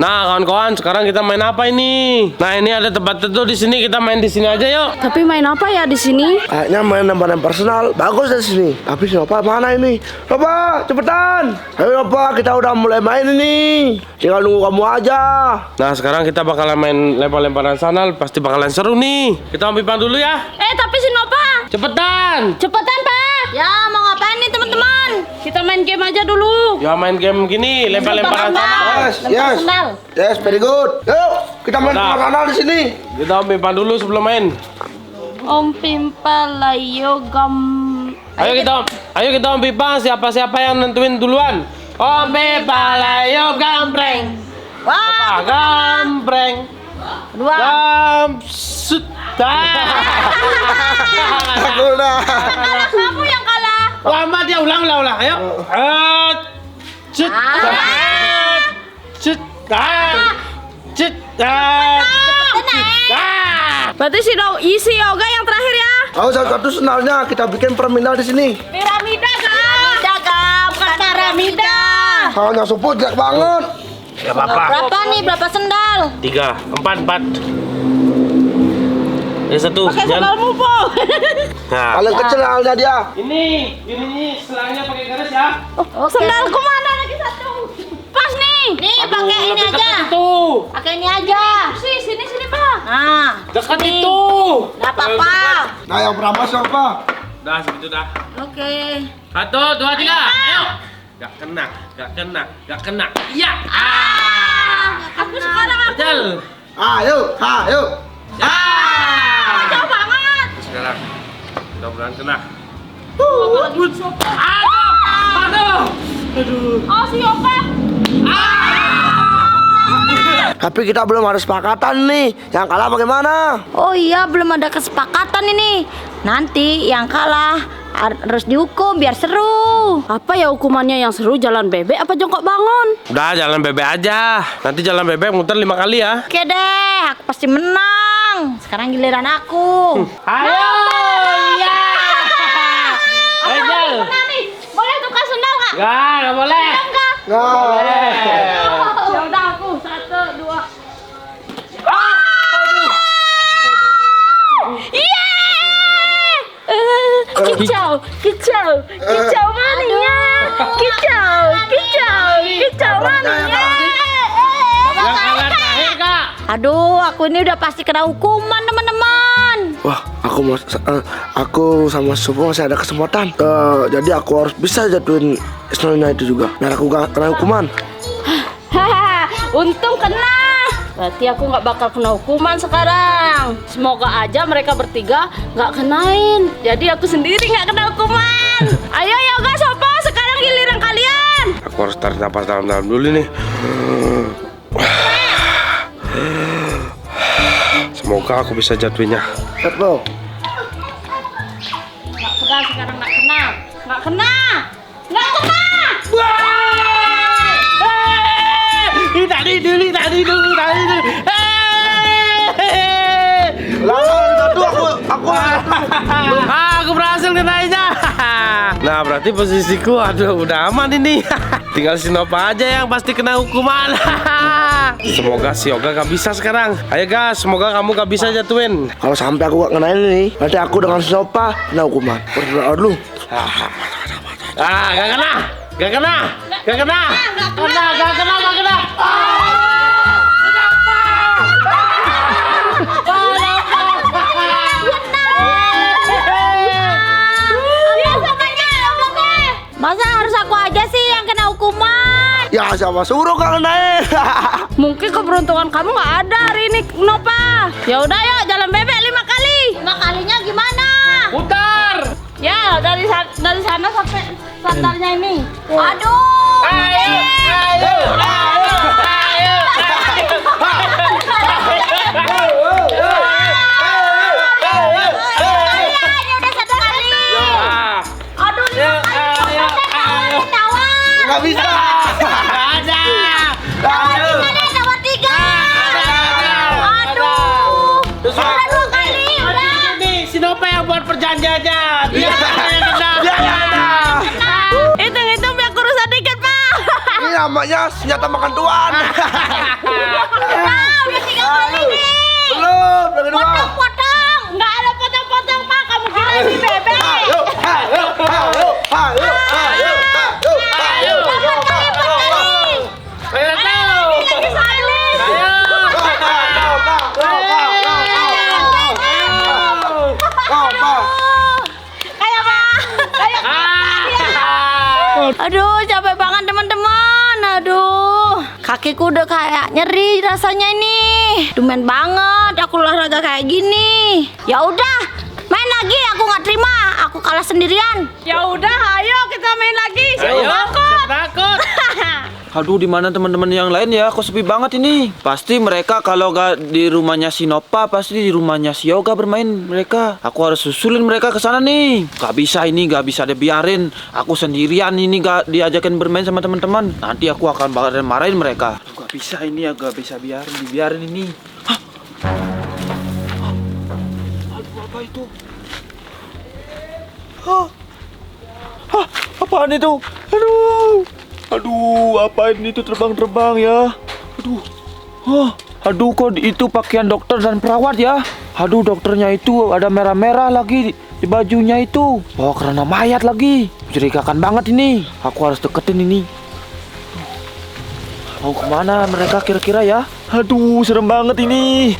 Nah, kawan-kawan, sekarang kita main apa ini? Nah, ini ada tempat tentu di sini. Kita main di sini aja yuk. Tapi main apa ya di sini? Kayaknya main lempar-lempar personal. Bagus di sini. Tapi si Nova mana ini? Nova, cepetan. Ayo Nova, kita udah mulai main ini. Tinggal nunggu kamu aja. Nah, sekarang kita bakalan main lempar-lemparan sana. Pasti bakalan seru nih. Kita ambil Pipang dulu ya. Tapi si Nova. Cepetan. Cepetan, Pak. Ya, mau ngapain nih teman-teman? Kita main game aja dulu. Ya main game gini, lempar-lemparan sana. Yes. Yes, very good. Yuk, kita main Nah. personal di sini. Kita ambil Pipang dulu sebelum main. Om Pimpalayo gam. Ayo kita Om Pipang. Siapa yang nentuin duluan? Om Pipang, ayo gambreng. Wah, Gambreng. dua. Aku udah. Kamu yang kalah. Lama dia ulang. Ayo. Berarti si Yoga yang terakhir ya. Tahu satu senalnya kita bikin perminal di sini. Piramida kak, bukan piramida. Soalnya supu jelek banget. Gak apa-apa. Berapa nih? Berapa sendal? 3, 4. Ya satu. Pakai sendalmu po. Nah. Paling kecil halnya dia. Ini selangnya pakai garis ya. Sendalku mana lagi satu? Pas nih. Nih pakai ini aja. Itu. Pakai ini aja. Sini pak. Nah. Dekat itu. Nggak apa-apa. Nah, yang berapa siapa? Dah segitu dah. Oke. 1, 2, 3. Ayo. Gak kena. Iya. Aku sekarang Kecil. Ayo. jauh banget. Sekarang. Mudah-mudahan kena. Aduh. Oh si Yoga. Tapi kita belum ada sepakatan nih. Yang kalah bagaimana? Oh iya, belum ada kesepakatan ini. Nanti yang kalah harus dihukum biar seru. Apa ya hukumannya yang seru? Jalan bebek apa jongkok bangun? Udah jalan bebek aja. Nanti jalan bebek muter 5 kali ya. Oke deh, aku pasti menang. Sekarang giliran aku. Ayo. Iya. Ayo. Menang nih. Boleh tukar sendal nggak? Gak boleh. Enggak. Boleh. Ya udah aku 1, 2. Kicau maninya. Kicau maninya. Yang kalah terakhir kak. Aduh, aku ini udah pasti kena hukuman teman-teman. Wah, aku sama supu masih ada kesempatan. Jadi aku harus bisa jatuhin snownya itu juga. Biar aku gak kena hukuman. Hahaha, untung kena. Berarti aku nggak bakal kena hukuman sekarang. Semoga aja mereka bertiga nggak kenain. Jadi aku sendiri nggak kena hukuman. Ayo Yoga, Sopo, sekarang giliran kalian. Aku harus tarik napas dalam-dalam dulu nih. Semoga aku bisa jatuhinnya. Betul. Nggak kena sekarang, nggak kena. Tadi dulu. Aku berhasil kenainya. Nah, berarti posisiku udah aman ini. Tinggal si Nova aja yang pasti kena hukuman. Semoga si Yoga gak bisa sekarang. Ayo guys, semoga kamu gak bisa jatuhin. Kalau sampai aku gak kenain ini, berarti aku dengan Sopa kena hukuman. Berdoa dulu. Gak kena. Masa harus aku aja sih yang kena hukuman? Ya siapa suruh gak kenain? Mungkin keberuntungan kamu nggak ada hari ini, Nova. Ya udah yuk, jalan bebek 5 kali. 5 kalinya gimana? Putar. Ya dari sana sampai sandalnya ini. Aduh. Ayo. Ini udah 1 kali. Aduh, Gak bisa. nomor 3. Aduh. Udah 2 kali, udah. Nih, si Nova yang buat perjanjiannya. Dia yang kena. Hitung-hitung biar kurus sedikit, Pak. Ini namanya senjata makan tuan. Aduh, capek banget teman-teman. Aduh, kakiku udah kayak nyeri rasanya ini. Tumben banget aku olahraga kayak gini. Ya udah, main lagi. Aku nggak terima. Aku kalah sendirian. Ya udah, ayo kita main lagi. Ayo, siapa takut. Aduh, di mana teman-teman yang lain ya? Kok sepi banget ini? Pasti mereka kalau gak di rumahnya si Nova, pasti di rumahnya si Yoga bermain mereka. Aku harus susulin mereka ke sana nih. Gak bisa ini, gak bisa dibiarin. Aku sendirian ini gak diajakin bermain sama teman-teman. Nanti aku akan bakalan marahin mereka. Aduh, gak bisa ini ya, gak bisa dibiarin ini. Hah? Aduh, apa itu? Hah? Hah? Apaan itu? Aduh, apa ini tuh terbang-terbang ya? Aduh, kok itu pakaian dokter dan perawat ya? Aduh, dokternya itu ada merah-merah lagi di bajunya itu. Oh, karena mayat lagi. Mencurigakan banget ini. Aku harus deketin ini. Mau kemana mereka kira-kira ya? Aduh, serem banget ini.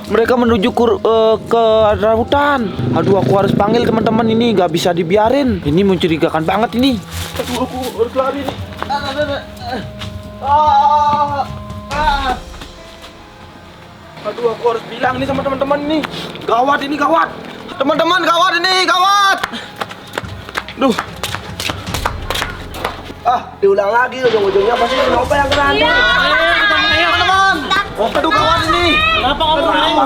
Mereka menuju ke arah hutan. Aduh, aku harus panggil teman-teman ini, gak bisa dibiarin. Ini mencurigakan banget ini. Aduh, aku harus lari nih. Aduh, aku harus bilang nih sama teman-teman ini. Gawat ini, gawat. Teman-teman, gawat ini, gawat. Duh. Diulang lagi, ujung-ujungnya pasti si Nova yang kena hantu. Ayo, teman. Aduh, gawat ini. Kenapa kamu main?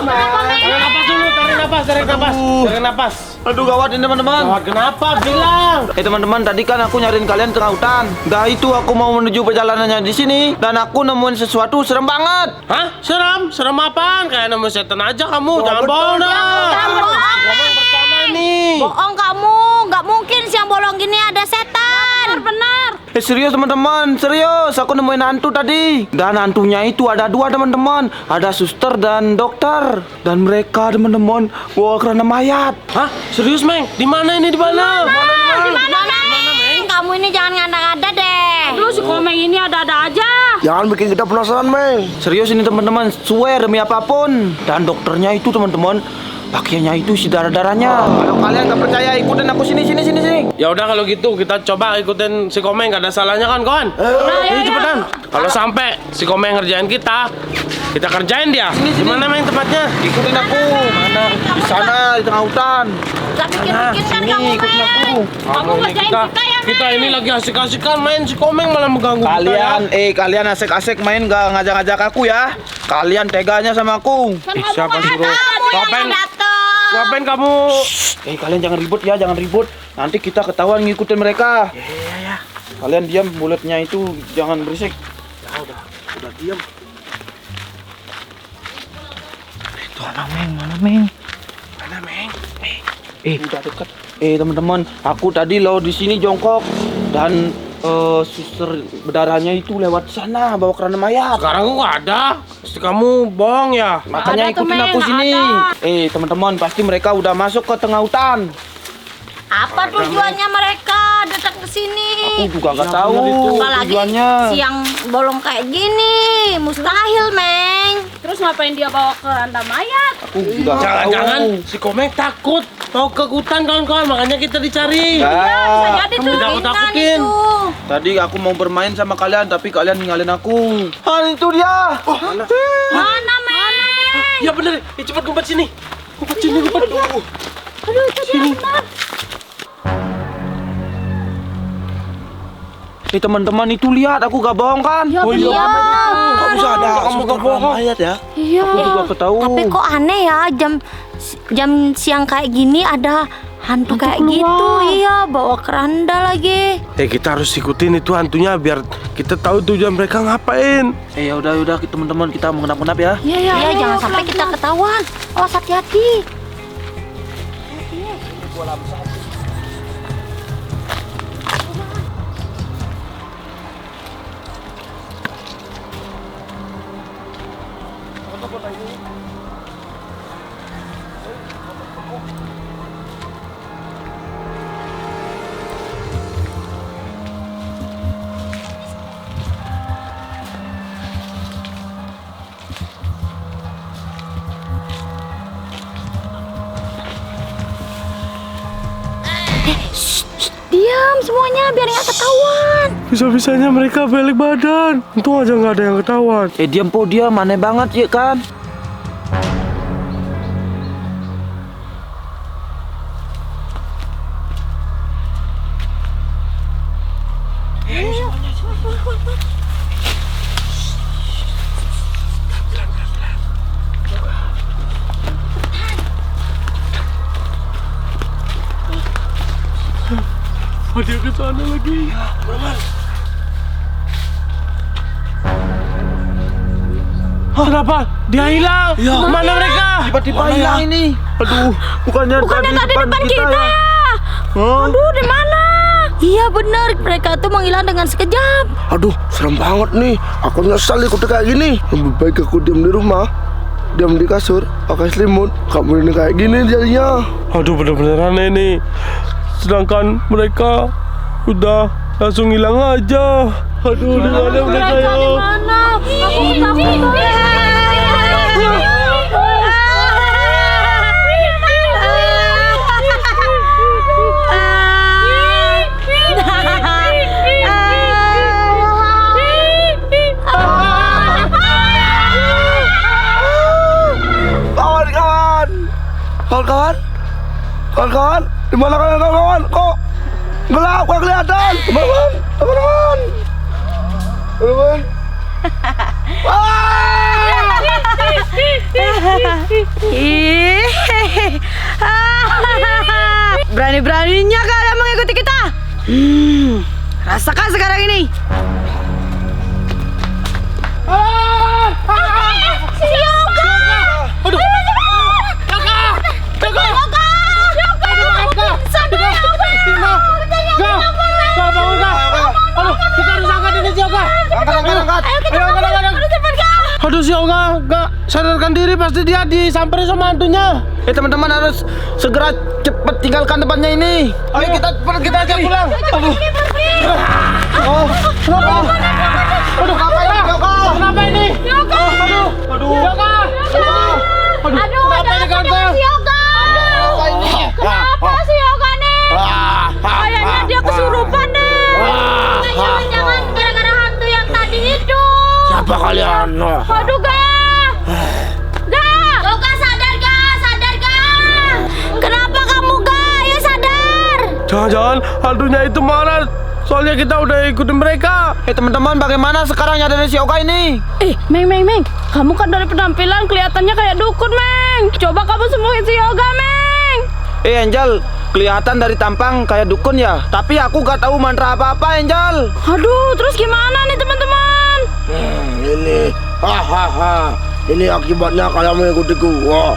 Tarik napas dulu, tarik napas. Tarik napas. Aduh, gawat ini teman-teman. Gawat kenapa? Bilang. Teman-teman, tadi kan aku nyariin kalian tengah hutan. Dah itu aku mau menuju perjalanannya di sini dan aku nemuin sesuatu serem banget. Hah? Serem? Serem apaan? Kayak nemu setan aja kamu. Jangan bohong dah. Jangan bohong. Ngomong pertama nih. Bohong kamu. Nggak mungkin siang bolong gini ada setan. Benar. Serius teman-teman, serius. Aku nemuin hantu tadi. Dan hantunya itu ada dua teman-teman. Ada suster dan dokter. Dan mereka teman-teman bawa keranda mayat. Hah? Serius, Meng? Di mana ini? Di mana? Di mana, Meng? Kamu ini jangan ngada-ngada deh. Aduh, si Komeng ini ada-ada aja. Jangan bikin kita penasaran, Meng. Serius ini teman-teman, swear demi apapun. Dan dokternya itu teman-teman, pakaiannya itu isi darah-darahnya. Kalau kalian gak percaya, ikutin aku sini. Ya udah kalau gitu kita coba ikutin si Komeng, gak ada salahnya kan, kawan? Ayo cepetan. Kalau sampai si Komeng ngerjain kita kerjain dia. Di mana Meng tempatnya? Ikutin aku. Mana? Di sana, di tengah hutan. Gak pikir-pikir kan Sini, kamu, ikutin Meng. aku. Kamu Ini ngerjain kita ya, Meng. kita ini lagi asik-asikan main, si Komeng malah mengganggu Kalian asik-asik main gak ngajak-ngajak aku ya. Kalian teganya sama aku. Kan kamu siapa nggak suruh? tahu Ngapain? yang datang. Ngapain kamu? Kalian jangan ribut ya, jangan ribut. Nanti kita ketahuan ngikutin mereka. Ya. Kalian diam, mulutnya itu jangan berisik. Ya udah diam. Itu mana Meng? Udah dekat. Teman-teman, aku tadi lo di sini jongkok dan suster berdarahnya itu lewat sana bawa keranda mayat. Sekarang kok nggak ada? Pasti kamu bohong ya? Makanya Ada tuh, ikutin Meng, aku sini. ada. Teman-teman, pasti mereka udah masuk ke tengah hutan. Apa tujuannya mereka datang ke sini? Aku juga nggak tahu Apalagi tujuannya. siang bolong kayak gini, mustahil, Meng. Terus ngapain dia bawa keranda mayat? Aku juga nggak tahu. Jangan-jangan si Komeng takut mau ke hutan kawan-kawan, makanya kita dicari. Bisa jadi tuh, Udah aku intan takutin. itu. Tadi aku mau bermain sama kalian, tapi kalian ninggalin aku. Itu dia. Mana, Meng? Ya bener, cepat ngumpet sini. Ngumpet sini. Aduh, itu dia benar. Teman-teman, itu lihat, aku gak bohong kan? Ya, Oh iya, benar. Kok bisa ada Kamu suster gak bohong. keranda mayat ya? Iya. Aku juga ketahu. Tapi kok aneh ya, jam siang kayak gini ada hantu kayak gitu. Iya, bawa keranda lagi. Kita harus ikutin itu hantunya biar kita tahu tujuan mereka ngapain. Ya udah teman-teman, kita mengenap-menap ya. Iya, jangan sampai kita ketahuan. Awas, hati-hati. biar nggak ketahuan. Bisa-bisanya mereka balik badan. Untung aja nggak ada yang ketahuan. Diam po, diam, aneh banget ya kan. Oh, dia ke sana lagi. Kenapa? Dia hilang. Mana mereka? Tiba-tiba hilang ini. Aduh, bukannya Bukannya tadi depan kita. ya? Hah? Aduh, di mana? Iya benar, mereka tuh menghilang dengan sekejap. Aduh, serem banget nih. Aku nyesal ikut kayak gini. Lebih baik aku diam di rumah, diam di kasur, pakai selimut. Kamu ini kayak gini jadinya. Aduh, bener-bener aneh nih. Sedangkan mereka udah langsung hilang aja. Aduh, di mana mereka ya? Di mana? Aku takut. Kawan-kawan, kawan-kawan, di mana kalian kawan-kawan? Kok gelap, gak kelihatan, teman-teman, teman-teman, teman-teman. Berani-beraninya kalian mengikuti kita. Rasakan sekarang ini. Si Yoga. Aduh. Aduh, si Yoga gak sadarkan diri, pasti dia disamperin sama hantunya. Teman-teman harus segera cepet tinggalkan tempatnya ini. Ayo kita aja pulang. Aduh. Oh, kenapa? Aduh, kenapa ini? Yoga. Aduh, Yoga. Aduh, ada apa dengan si Yoga? Kenapa si Yoga nih? Kayaknya dia kesurupan deh. Jangan-jangan gara-gara hantu yang tadi itu. Siapa kalian? Aduh, Yoga sadar ga? Kenapa kamu Ayo sadar. Jangan-jangan hantunya itu marah. Soalnya kita udah ikutin mereka. Teman-teman, bagaimana sekarang nyadarin si Yoga ini? Meng. Kamu kan dari penampilan kelihatannya kayak dukun, Meng. Coba kamu sembuhin si Yoga, Meng. Angel, kelihatan dari tampang kayak dukun ya. Tapi aku gak tahu mantra apa-apa, Angel. Aduh, terus gimana nih teman-teman? Ini, hahaha. Ini akibatnya kalian mengikutiku. Wah,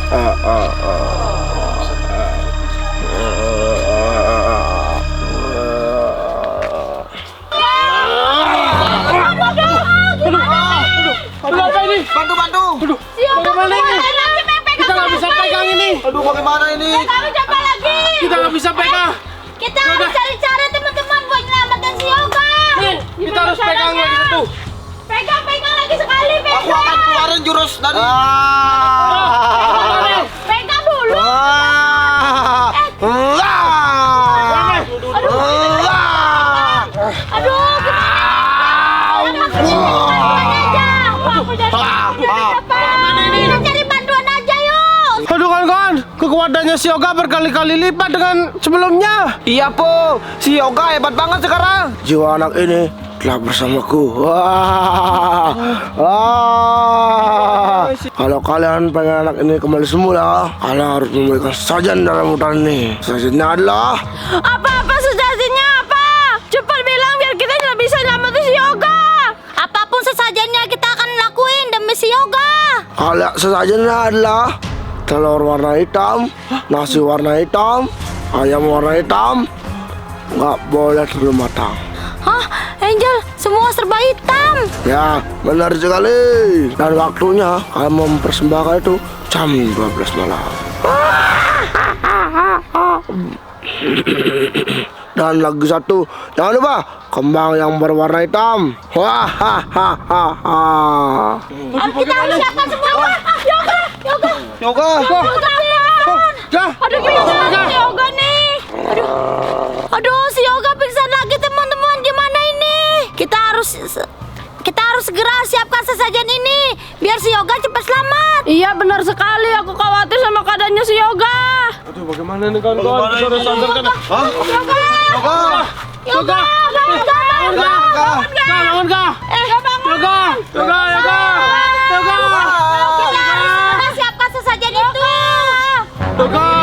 Kenapa ini? Bantu. Si Yoga Bagaimana ini? Pegang Kita nggak bisa pegang ini. Aduh, bagaimana ini? Kami coba lagi. Kita nggak bisa pegang. Kita harus cari cara teman-teman buat menyelamatkan si Yoga. Kita harus pegang lagi satu. Pegang lagi sekali, Aku akan pegang. keluarin jurus dari. Pegang dulu. Aduh, kita cari bantuan aja yuk. Aduh, kawan-kawan, kekuatannya si Yoga berkali-kali lipat dengan sebelumnya. Iya po, si Yoga hebat banget sekarang. jiwa anak ini telah bersamaku. Kalau kalian pengen anak ini kembali semula, kalian harus memberikan sajian dalam hutan ini. Sajiannya adalah Apa sesajinya apa? Cepat bilang biar kita bisa nyelamatin si Yoga. Apapun sesajiannya kita akan lakuin demi si Yoga. kalau sesajiannya adalah telur warna hitam, nasi warna hitam, ayam warna hitam, nggak boleh terlalu matang. Hah, Angel, semua serba hitam. Ya, benar sekali. Dan waktunya kalian mempersembahkan itu jam 12 malam. Dan lagi satu, jangan lupa kembang yang berwarna hitam. Kita harus siapkan semua. Yoga. Aduh, gimana si Yoga nih? Aduh, si Yoga pingsan lagi teman-teman. sesajen ini biar si Yoga cepat selamat. Iya benar sekali, aku khawatir sama keadaannya si Yoga. Aduh, bagaimana nih kawan-kawan? Kita harus sandarkan. Hah? Yoga! Bangun kah? Yoga! Kita harus segera siapkan sesajen itu. Yoga!